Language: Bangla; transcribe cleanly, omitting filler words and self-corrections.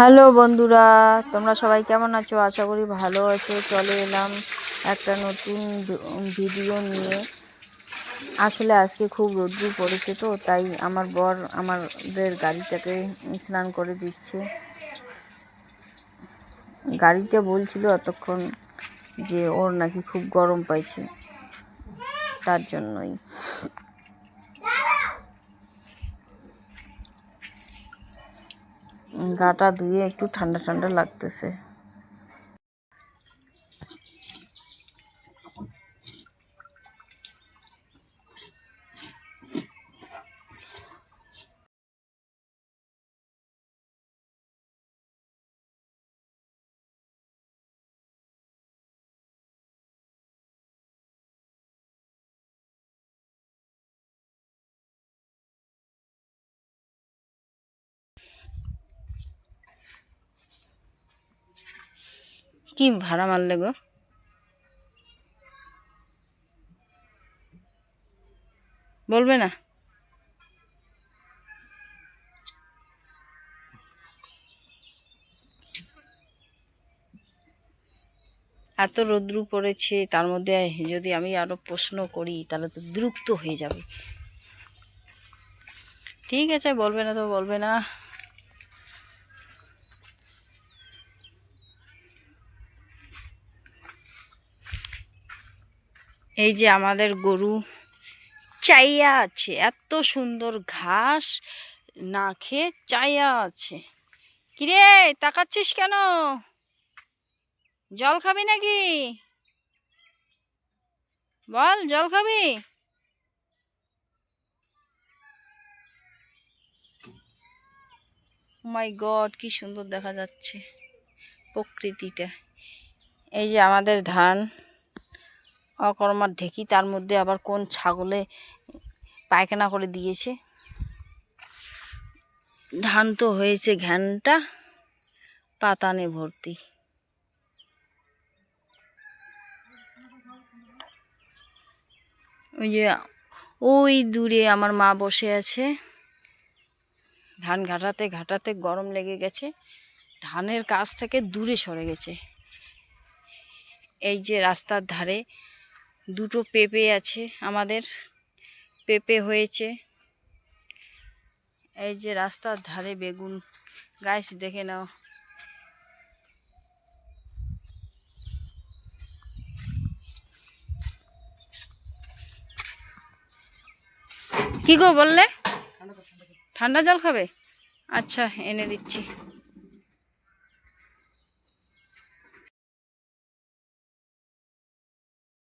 হ্যালো বন্ধুরা, তোমরা সবাই কেমন আছো? আশা করি ভালো আছো। চলে এলাম একটা নতুন ভিডিও নিয়ে। আসলে আজকে খুব রোদ্দুর পড়েছে, তো তাই আমার বর আমাদের গাড়িটাকে স্নান করে দিচ্ছে। গাড়িটা বলছিল এতক্ষণ যে ওর নাকি খুব গরম পাইছে, তার জন্যই গাটা ধুয়ে একটু ঠান্ডা ঠান্ডা লাগতেছে। কি ভাড়া মারলে গো? বলবে না? এত রৌদ্র পড়েছে, তার মধ্যে যদি আমি আরো প্রশ্ন করি তাহলে তো বিরক্ত হয়ে যাবে। ঠিক আছে, বলবে না তো বলবে না। এই যে আমাদের গরু চাইয়া আছে, এত সুন্দর ঘাস না খেয়ে চাইয়া আছে। কিরে, তাকাচ্ছিস কেন? জল খাবি নাকি? বল, জল খাবি? মাই গড, কি সুন্দর দেখা যাচ্ছে প্রকৃতিটা। এই যে আমাদের ধান অকর্মার ঢেকি, তার মধ্যে আবার কোন ছাগলে পায়খানা করে দিয়েছে। ধান তো হয়েছে ঘ্যানটা, পাতানে ভর্তি। ওই যে ওই দূরে আমার মা বসে আছে, ধান ঘাটাতে ঘাটাতে গরম লেগে গেছে, ধানের কাছ থেকে দূরে সরে গেছে। এই যে রাস্তার ধারে দুটো পেঁপে আছে, আমাদের পেঁপে হয়েছে। এই যে রাস্তার ধারে বেগুন গাছ, দেখে নাও। কি গো বললে? ঠান্ডা জল খাবে? আচ্ছা, এনে দিচ্ছি।